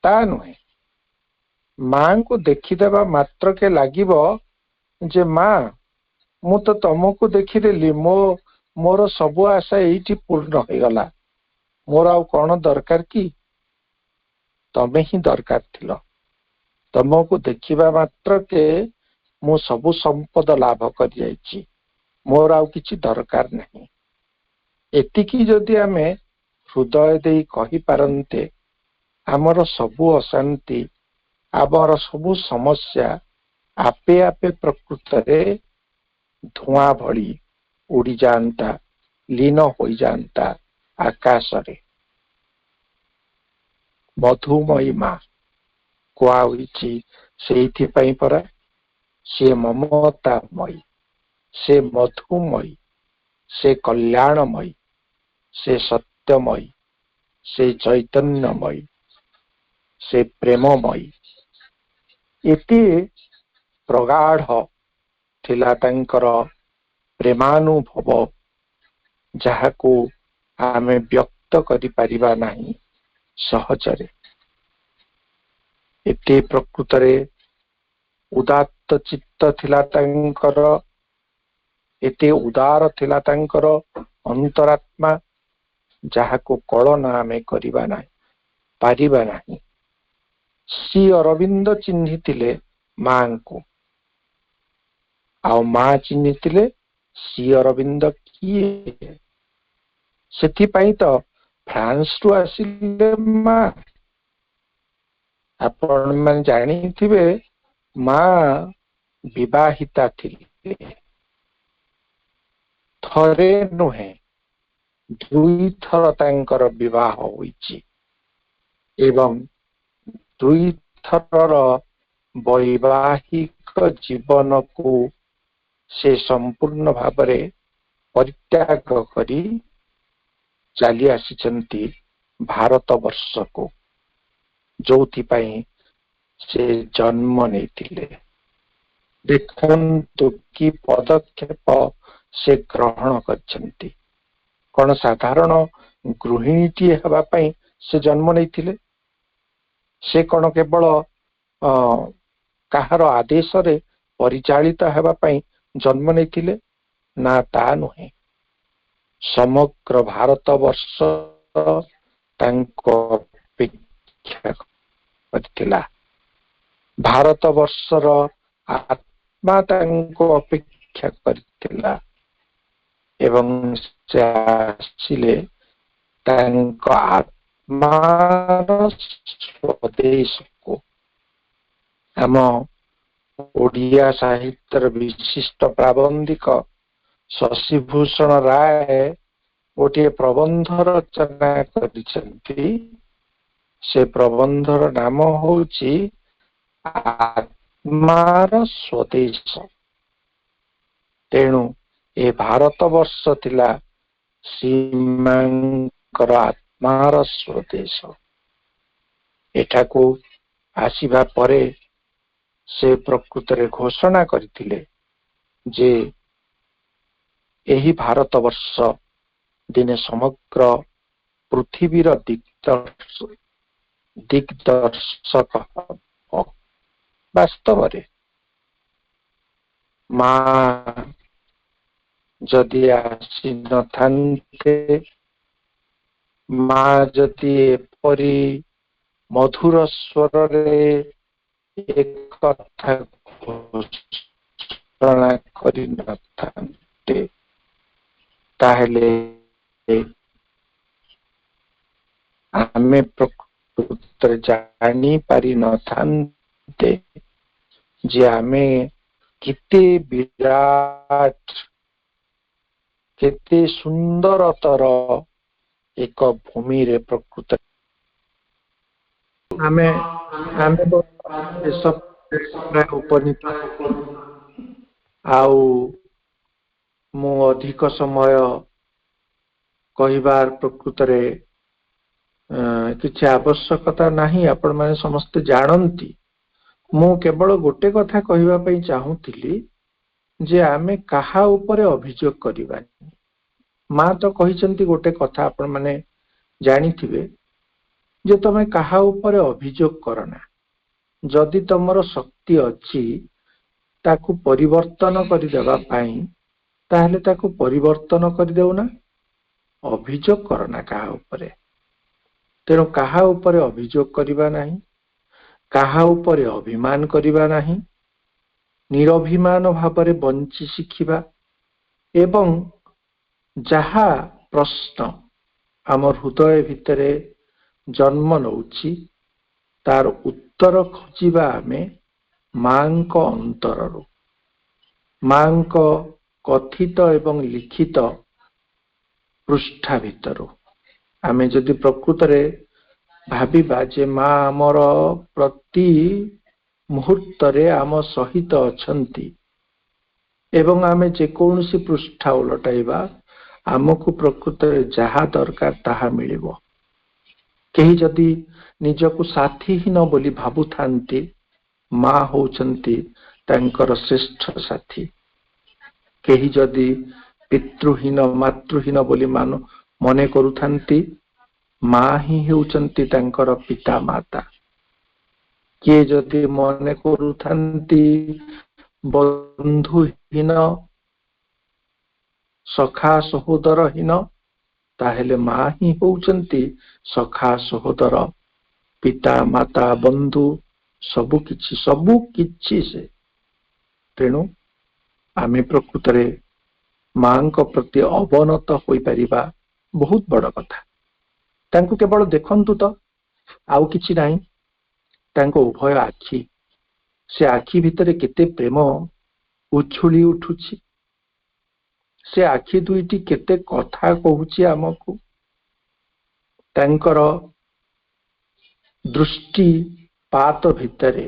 ता नुहे। मां को देखिदेबा मात्र के लागिबो जे मां मु तो तुमको देखिदेली, मोर सब आशा एइठी पूर्ण हो गला, मोर आउ कोन दरकार की? तमे ही दरकार थिलो। तुमको देखिबा मात्र के मु सब संपद लाभ कर जाइछि, मोर आउ किछि दरकार नहीं। एतिकी जदि आमे हृदय देई कहि पारंते आमर सबु अशांति, आमर सबु समस्या आपे आपे प्रकृत रे धुआं भली उड़ी जानता, लीन हो जानता आकाश रे। मधुमयी मां कुआ होइछि सेइथि पई परा से ममतामयी, से मधुमयी, से कल्याणमयी, से सत्यमयी, से चैतन्यमयी, से प्रेममयी। इति प्रगाढ़ थिला तांकर प्रेमानुभव ଯାହାକୁ ଆମେ ବ୍ୟକ୍ତ କରିପାରିବା ନାହିଁ ସହଜରେ। ଏତେ ପ୍ରକୃତରେ ଉଦାତ୍ତ ଚିତ୍ତ ଥିଲା ତାଙ୍କର, ଏତେ ଉଦାର ଥିଲା ତାଙ୍କର ଅନ୍ତରାତ୍ମା, ଯାହାକୁ କଳନା ଆମେ କରିବା ନାହିଁ, ପାରିବା ନାହିଁ। ଶ୍ରୀ ଅରବିନ୍ଦ ଚିହ୍ନିଥିଲେ ମାଙ୍କୁ, ଆଉ ମା ଚିହ୍ନିଥିଲେ ଶ୍ରୀ ଅରବିନ୍ଦ କିଏ। ସେଥିପାଇଁ ତ ଫ୍ରାନ୍ସରୁ ଆସିଲେ ମା। ଆପଣ ମାନେ ଜାଣିଥିବେ ମା ବିବାହିତା ଥିଲେ, ଥରେ ନୁହେଁ 2 ଥର ତାଙ୍କର ବିବାହ ହୋଇଛି ଏବଂ 2 ଥରର ବୈବାହିକ ଜୀବନକୁ ସେ ସମ୍ପୂର୍ଣ୍ଣ ଭାବରେ ପରିତ୍ୟାଗ କରି ଚାଲି ଆସିଛନ୍ତି ଭାରତ ବର୍ଷକୁ, ଯୋଉଥିପାଇଁ ସେ ଜନ୍ମ ନେଇଥିଲେ। ଦେଖନ୍ତୁ କି ପଦକ୍ଷେପ ସେ ଗ୍ରହଣ କରିଛନ୍ତି। କଣ ସାଧାରଣ ଗୃହିଣୀଟିଏ ହେବା ପାଇଁ ସେ ଜନ୍ମ ନେଇଥିଲେ? ସେ କଣ କେବଳ କାହାର ଆଦେଶରେ ପରିଚାଳିତ ହେବା ପାଇଁ ଜନ୍ମ ନେଇଥିଲେ? ନା, ତା ନୁହେଁ। ସମଗ୍ର ଭାରତ ବର୍ଷ ତାଙ୍କ ଅପେକ୍ଷା କରିଥିଲା। ଭାରତ ବର୍ଷର ଆତ୍ମା ତାଙ୍କୁ ଅପେକ୍ଷା କରିଥିଲା ଏବଂ ସେ ଆସିଲେ ତାଙ୍କ ଆତ୍ମାର ସ୍ୱଦେଶକୁ। ଆମ ଓଡ଼ିଆ ସାହିତ୍ୟର ବିଶିଷ୍ଟ ପ୍ରାବନ୍ଧିକ ଶଶିଭୂଷଣ ରାୟ ଗୋଟିଏ ପ୍ରବନ୍ଧ ରଚନା କରିଛନ୍ତି। ସେ ପ୍ରବନ୍ଧର ନାମ ହଉଛି ଆତ୍ମାର ସ୍ୱଦେଶ। ତେଣୁ ଏ ଭାରତ ବର୍ଷ ଥିଲା ଶ୍ରୀମାଙ୍କର ଆତ୍ମାର ସ୍ୱଦେଶ। ଏଠାକୁ ଆସିବା ପରେ ସେ ପ୍ରକୃତରେ ଘୋଷଣା କରିଥିଲେ ଯେ ଏହି ଭାରତ ବର୍ଷ ଦିନେ ସମଗ୍ର ପୃଥିବୀର ଦିଗ୍ଦର୍ଶକ ହେବ। ବାସ୍ତବରେ ମା ଯଦି ଆସିନଥାନ୍ତେ, ମା ଯଦି ଏପରି ମଧୁର ସ୍ୱରରେ ଏକଥା ଘୋଷଣା କରିନଥାନ୍ତେ, ତାହେଲେ ଆମେ ପ୍ରକୃତରେ ଜାଣିପାରିନଥାନ୍ତେ ଯେ ଆମେ କେତେ ବିରାଟ, କେତେ ସୁନ୍ଦରତର ଏକ ଭୂମିରେ ପ୍ରକୃତ ଆମେ ଉପନୀତ। ଆଉ ମୁଁ ଅଧିକ ସମୟ କହିବାର ପ୍ରକୃତରେ କିଛି ଆବଶ୍ୟକତା ନାହିଁ, ଆପଣମାନେ ସମସ୍ତେ ଜାଣନ୍ତି। ମୁଁ କେବଳ ଗୋଟେ କଥା କହିବା ପାଇଁ ଚାହୁଁଥିଲି ଯେ ଆମେ କାହା ଉପରେ ଅଭିଯୋଗ କରିବାନି। ମା ତ କହିଛନ୍ତି ଗୋଟେ କଥା, ଆପଣମାନେ ଜାଣିଥିବେ ଯେ ତମେ କାହା ଉପରେ ଅଭିଯୋଗ କରନା। ଯଦି ତମର ଶକ୍ତି ଅଛି ତାକୁ ପରିବର୍ତ୍ତନ କରିଦେବା ପାଇଁ, ତାହେଲେ ତାକୁ ପରିବର୍ତ୍ତନ କରିଦେଉନା, ଅଭିଯୋଗ କରନା କାହା ଉପରେ। ତେଣୁ କାହା ଉପରେ ଅଭିଯୋଗ କରିବା ନାହିଁ, କାହା ଉପରେ ଅଭିମାନ କରିବା ନାହିଁ, ନିରଭିମାନ ଭାବରେ ବଞ୍ଚି ଶିଖିବା ଏବଂ ଯାହା ପ୍ରଶ୍ନ ଆମ ହୃଦୟ ଭିତରେ ଜନ୍ମ ନେଉଛି ତାର ଉତ୍ତର ଖୋଜିବା ଆମେ ମାଙ୍କ ଅନ୍ତରରୁ, ମାଙ୍କ କଥିତ ଏବଂ ଲିଖିତ ପୃଷ୍ଠା ଭିତରୁ। ଆମେ ଯଦି ପ୍ରକୃତରେ ଭାବିବା ଯେ ମା ଆମର ପ୍ରତି ମୁହୂର୍ତ୍ତରେ ଆମ ସହିତ ଅଛନ୍ତି ଏବଂ ଆମେ ଯେକୌଣସି ପୃଷ୍ଠା ଉଲଟାଇବା ଆମକୁ ପ୍ରକୃତରେ ଯାହା ଦରକାର ତାହା ମିଳିବ। କେହି ଯଦି ନିଜକୁ ସାଥୀହୀନ ବୋଲି ଭାବୁଥାନ୍ତି, ମା ହଉଛନ୍ତି ତାଙ୍କର ଶ୍ରେଷ୍ଠ ସାଥୀ। କେହି ଯଦି ପିତୃହୀନ ମାତୃହୀନ ବୋଲି ମନେ କରୁଥାନ୍ତି, ମା ହିଁ ହେଉଛନ୍ତି ତାଙ୍କର ପିତା ମାତା। କିଏ ଯଦି ମନେ କରୁଥାନ୍ତି ବନ୍ଧୁହୀନ ସଖା ସହୋଦରହୀନ, ତାହେଲେ ମା ହିଁ ହେଉଛନ୍ତି ସଖା ସହୋଦର, ପିତା ମାତା ବନ୍ଧୁ ସବୁ କିଛି ସେ। ତେଣୁ ଆମେ ପ୍ରକୃତରେ ମାଙ୍କ ପ୍ରତି ଅବନତ ହୋଇପାରିବା ବହୁତ ବଡ କଥା। ତାଙ୍କୁ କେବଳ ଦେଖନ୍ତୁ ତ, ଆଉ କିଛି ନାହିଁ। ତାଙ୍କ ଉଭୟ ଆଖି, ସେ ଆଖି ଭିତରେ କେତେ ପ୍ରେମ ଉଛୁଳି ଉଠୁଛି। ସେ ଆଖି ଦୁଇଟି କେତେ କଥା କହୁଛି ଆମକୁ। ତାଙ୍କର ଦୃଷ୍ଟିପାତ ଭିତରେ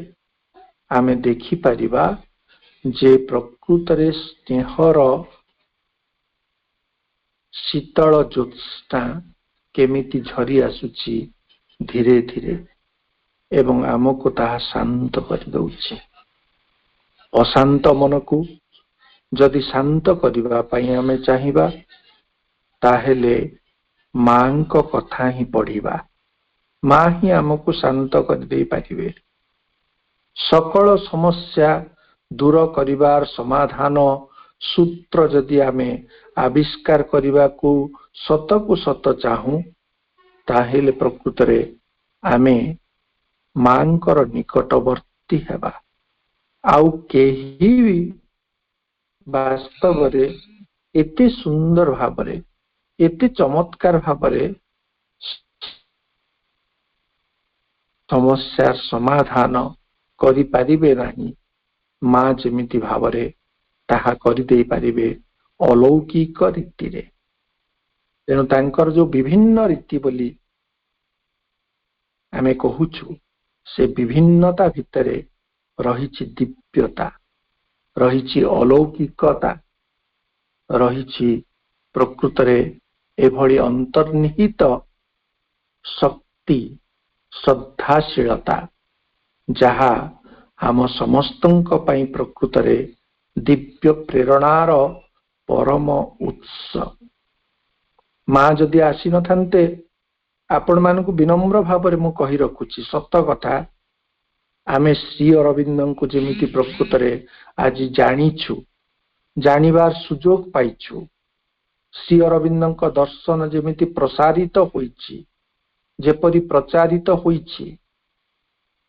ଆମେ ଦେଖିପାରିବା ଯେ ପ୍ରକୃତରେ ସ୍ନେହର ଶୀତଳ ଜ୍ୟୋତ୍ସ୍ନା କେମିତି ଝରି ଆସୁଛି ଧୀରେ ଧୀରେ, ଏବଂ ଆମକୁ ତାହା ଶାନ୍ତ କରିଦେଉଛି। ଅଶାନ୍ତ ମନକୁ ଯଦି ଶାନ୍ତ କରିବା ପାଇଁ ଆମେ ଚାହିଁବା, ତାହେଲେ ମାଙ୍କ କଥା ହିଁ ପଢିବା। ମା ହିଁ ଆମକୁ ଶାନ୍ତ କରିଦେଇ ପାରିବେ। ସକଳ ସମସ୍ୟା ଦୂର କରିବାର ସମାଧାନ ସୂତ୍ର ଯଦି ଆମେ ଆବିଷ୍କାର କରିବାକୁ ସତକୁ ସତ ଚାହୁଁ, ତାହେଲେ ପ୍ରକୃତରେ ଆମେ ମାଙ୍କର ନିକଟବର୍ତ୍ତୀ ହେବା। ଆଉ କେହି ବାସ୍ତବରେ ଏତେ ସୁନ୍ଦର ଭାବରେ, ଏତେ ଚମତ୍କାର ଭାବରେ ସମସ୍ୟାର ସମାଧାନ କରିପାରିବେ ନାହିଁ, ମା ଯେମିତି ଭାବରେ ତାହା କରିଦେଇ ପାରିବେ ଅଲୌକିକ ରୀତିରେ। ତେଣୁ ତାଙ୍କର ଯୋଉ ବିଭିନ୍ନ ରୀତି ବୋଲି ଆମେ କହୁଛୁ, ସେ ବିଭିନ୍ନତା ଭିତରେ ରହିଛି ଦିବ୍ୟତା, ରହିଛି ଅଲୌକିକତା, ରହିଛି ପ୍ରକୃତରେ ଏଭଳି ଅନ୍ତର୍ନିହିତ ଶକ୍ତି, ଶ୍ରଦ୍ଧାଶୀଳତା, ଯାହା ଆମ ସମସ୍ତଙ୍କ ପାଇଁ ପ୍ରକୃତରେ ଦିବ୍ୟ ପ୍ରେରଣାର ପରମ ଉତ୍ସ। ମା ଯଦି ଆସିନଥାନ୍ତେ, ଆପଣମାନଙ୍କୁ ବିନମ୍ର ଭାବରେ ମୁଁ କହି ରଖୁଛି, ସତ କଥା, ଆମେ ଶ୍ରୀ ଅରବିନ୍ଦଙ୍କୁ ଯେମିତି ପ୍ରକୃତରେ ଆଜି ଜାଣିଛୁ, ଜାଣିବାର ସୁଯୋଗ ପାଇଛୁ, ଶ୍ରୀ ଅରବିନ୍ଦଙ୍କ ଦର୍ଶନ ଯେମିତି ପ୍ରସାରିତ ହୋଇଛି, ଯେପରି ପ୍ରଚାରିତ ହୋଇଛି,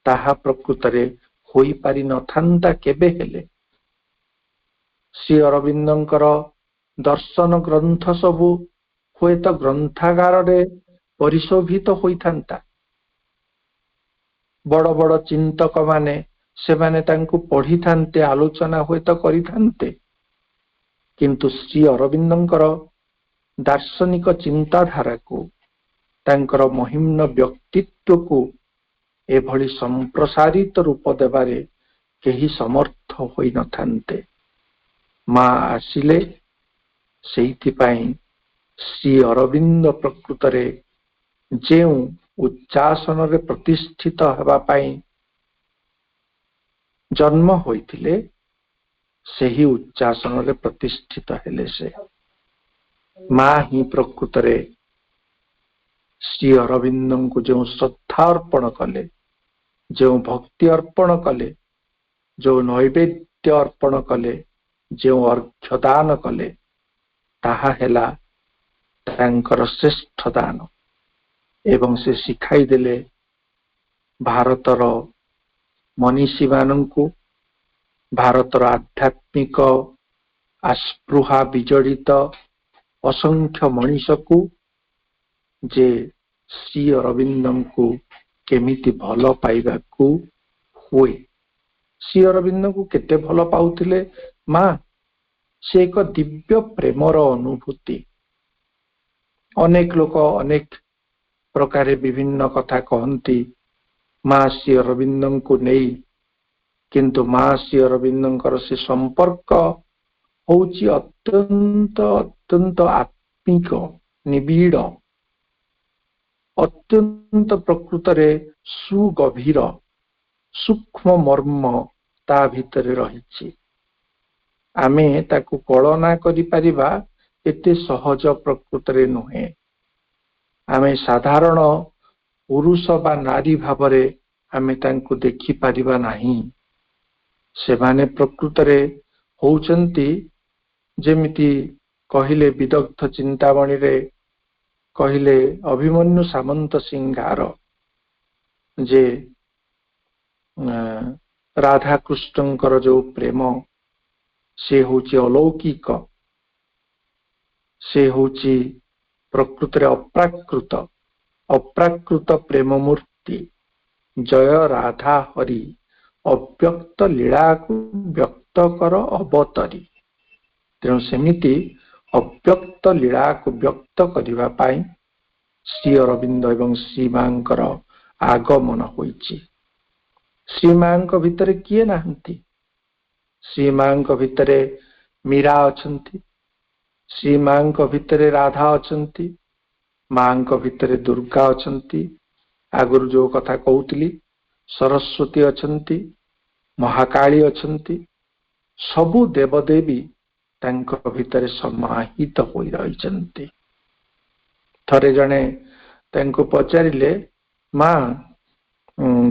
ତାହା ପ୍ରକୃତରେ ହୋଇପାରି ନଥାନ୍ତା କେବେ ହେଲେ। ଶ୍ରୀ ଅରବିନ୍ଦଙ୍କର ଦର୍ଶନ ଗ୍ରନ୍ଥ ସବୁ ହୁଏତ ଗ୍ରନ୍ଥାଗାରରେ ପରିଶୋଭିତ ହୋଇଥାନ୍ତା। ବଡ଼ ବଡ଼ ଚିନ୍ତକ ମାନେ ସେମାନେ ତାଙ୍କୁ ପଢିଥାନ୍ତେ, ଆଲୋଚନା ହୁଏତ କରିଥାନ୍ତେ, କିନ୍ତୁ ଶ୍ରୀ ଅରବିନ୍ଦଙ୍କର ଦାର୍ଶନିକ ଚିନ୍ତାଧାରାକୁ, ତାଙ୍କର ମହିମ୍ନ ବ୍ୟକ୍ତିତ୍ୱକୁ ଏଭଳି ସମ୍ପ୍ରସାରିତ ରୂପ ଦେବାରେ କେହି ସମର୍ଥ ହୋଇନଥାନ୍ତେ। ମା ଆସିଲେ, ସେଇଥିପାଇଁ ଶ୍ରୀ ଅରବିନ୍ଦ ପ୍ରକୃତରେ ଯେଉଁ ଉଚ୍ଚାସନରେ ପ୍ରତିଷ୍ଠିତ ହେବା ପାଇଁ ଜନ୍ମ ହୋଇଥିଲେ, ସେହି ଉଚ୍ଚାସନରେ ପ୍ରତିଷ୍ଠିତ ହେଲେ ସେ। ମା ହିଁ ପ୍ରକୃତରେ ଶ୍ରୀ ଅରବିନ୍ଦଙ୍କୁ ଯେଉଁ ଶ୍ରଦ୍ଧା ଅର୍ପଣ କଲେ, ଯେଉଁ ଭକ୍ତି ଅର୍ପଣ କଲେ, ଯେଉଁ ନୈବେଦ୍ୟ ଅର୍ପଣ କଲେ, ଯେଉଁ ଅର୍ଘ୍ୟଦାନ କଲେ, ତାହା ହେଲା ତାଙ୍କର ଶ୍ରେଷ୍ଠ ଦାନ। ଏବଂ ସେ ଶିଖାଇ ଦେଲେ ଭାରତର ମନୀଷୀମାନଙ୍କୁ, ଭାରତର ଆଧ୍ୟାତ୍ମିକ ଆସ୍ପୃହା ବିଜଡ଼ିତ ଅସଂଖ୍ୟ ମଣିଷକୁ, ଯେ ଶ୍ରୀ ଅରବିନ୍ଦଙ୍କୁ କେମିତି ଭଲ ପାଇବାକୁ ହୁଏ। ଶ୍ରୀ ଅରବିନ୍ଦଙ୍କୁ କେତେ ଭଲ ପାଉଥିଲେ ମା? ସେ ଏକ ଦିବ୍ୟ ପ୍ରେମର ଅନୁଭୂତି। ଅନେକ ଲୋକ ଅନେକ ପ୍ରକାରେ ବିଭିନ୍ନ କଥା କହନ୍ତି ମା ଶ୍ରୀ ଅରବିନ୍ଦଙ୍କୁ ନେଇ, କିନ୍ତୁ ମା ଶ୍ରୀ ଅରବିନ୍ଦଙ୍କର ସେ ସମ୍ପର୍କ ହଉଛି ଅତ୍ୟନ୍ତ ଅତ୍ୟନ୍ତ ଆତ୍ମିକ, ନିବିଡ଼, ଅତ୍ୟନ୍ତ ପ୍ରକୃତରେ ସୁଗଭୀର, ସୂକ୍ଷ୍ମ ମର୍ମ ତା ଭିତରେ ରହିଛି। ଆମେ ତାକୁ କଳନା କରିପାରିବା एते सहज प्रकृतरे नुहे। आमे साधारण पुरुष बा नारी भावरे आमे तांको देखि परिबा नाही। सेमाने प्रकृतरे होउचंती जेमिति कहिले विदग्ध चिंतामणि रे कहिले अभिमन्यु सामंत सिंहार जे राधा कृष्णंकर जो प्रेम से होची अलौकिक, से होची प्रकृतरे अप्राकृत अप्राकृत प्रेम मूर्ति। जय राधा हरि अव्यक्त लीला को व्यक्त कर अवतरी। तेणु सेमिति अव्यक्त लीला को व्यक्त करिबा पाई श्री अरविंद एवं श्री मांकर आगमन होईची। श्री मांक भितरे किए नाहंती? श्री मांक भितरे मीरा अछंती, श्री मांक भितरे राधा अछंती, मांक भितरे दुर्गा अछंती, आगुरु जो कथा कहूतली सरस्वती अछंती, महाकाली अछंती। सबु देवदेवी तांक भितरे समाहित होई रहिचंती। थरे जणे तांको पचारिले, मां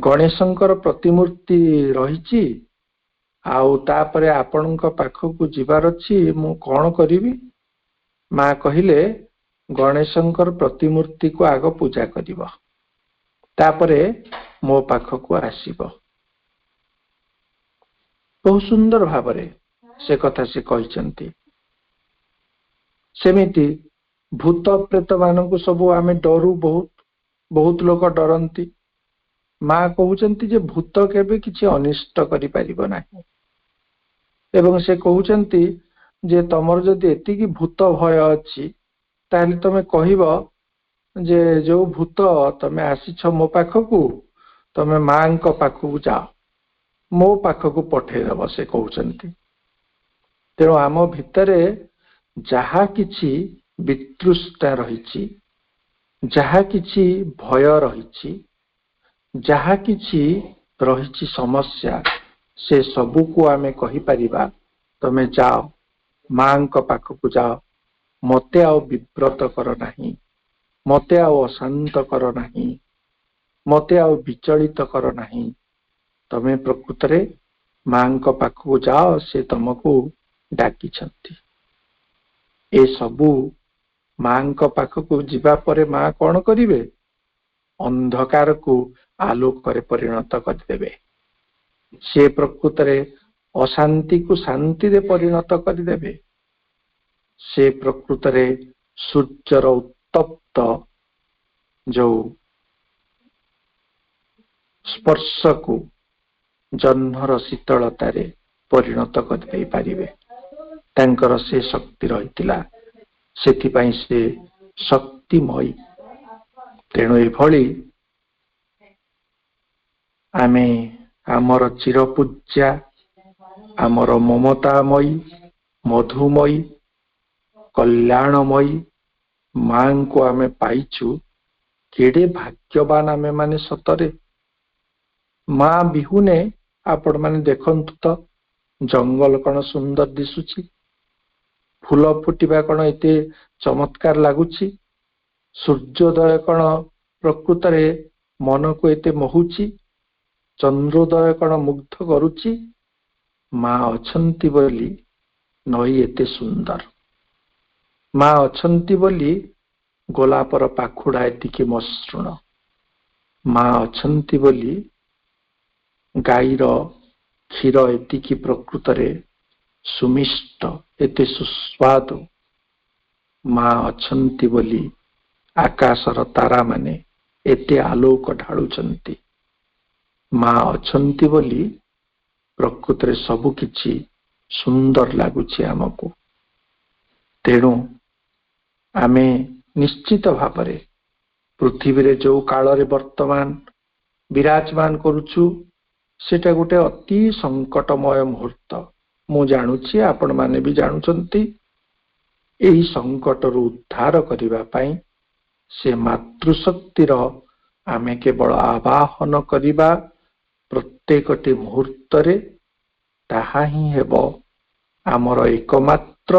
गणेशंकर प्रतिमूर्ति रहिची आउ तापरे आपणक पाखकु जिबार अछि, मु कोन करिवि? मां कहिले गणेशंकर प्रतिमूर्ति को आग पूजा करिवो, तापरे मो पाखकु आसीबो। बहुत सुंदर भावरे से कथा से कहिचंती। सेमिति भूत प्रेत मानकु सबु आमे डरू, बहुत बहुत लोक डरंती। मां कहउचंती जे भूत केबे किछि अनिष्ट करि परिबो नाही। एवं से कहउचंती जे तमर जदि एतिकी भूत भय अछि ताले तमे कहिबो जे जो भूत तमे आसीछ मो पाखकु, तमे मांक पाखकु जाओ, मो पाखकु पठे देबो से कहउचंती। तेणु आम भितरे जहा किछि वितृष्टा रहिछि, जहा किछि भय रहिछि, जहा किछि रहिछि समस्या, से सबु को आमे कहि परिबा तमे जाओ, मांक पाखकु जाओ, मते आउ विव्रत कर नाही, मते आउ अशांत कर नाही, मते आउ विचलित कर नाही। तमे प्रकृतरे मांक पाखकु जाओ, से तमको डाकिछंती। ए सबु मांक पाखकु जिबा परे मां कोन करिवे? अंधकार को आलोक करे परिणत करदेवे। से प्रकृतरे अशांति को शांति रे परिणत करदेवे। से प्रकृतरे सूर्यर उत्तप्त जो स्पर्श को जह्नर शीतलतारे परिणत करदे पारिबे। तांकर से शक्ति रहितिला, सेथिपाई से शक्तिमयी। तेणु एभली आमे आमर चिरपूज्या, आमर ममतामयी, मधुमयी, कल्याणमयी मां को आमे पाइछु। केडे भाग्यवान आमे माने सतरे। मां बिहुने आपण माने देखंतु तो जंगल कण सुंदर दिसुची, फूल फुटिबा कण एते चमत्कार लागुची, सूर्योदय कण प्रकृतरे मन को एते मोहुची, चंद्रोदय कण मुग्ध करुची। मां अछंती बोली नई एते सुंदर, मां अछंती बोली गोलापर पाखुड़ा एतिकी मसृण, मां अछंती बोली गाईर क्षीर एतिकी प्रकृतरे सुमिष्ट, एते सुस्वादु। मां अछंती बोली आकाशर तारा माने एते आलोक ढाळुचंती। मां अछंती बोली प्रकृतरे सबु किछि सुंदर लागुछि आमको। तेणु आमे निश्चित भावरे पृथ्वी रे जो कालरे वर्तमान विराजमान करुछु, सेटा गोटे अति संकटमय मुहूर्त। मु जानुछि, आपण माने भी जानुचंती। एही संकटर उद्धार करिबा पाई से मातृशक्तिर आमे केवल आवाहन करिबा प्रत्येकटी मुहूर्तरे, ताहा ही हेबो आमर एकमात्र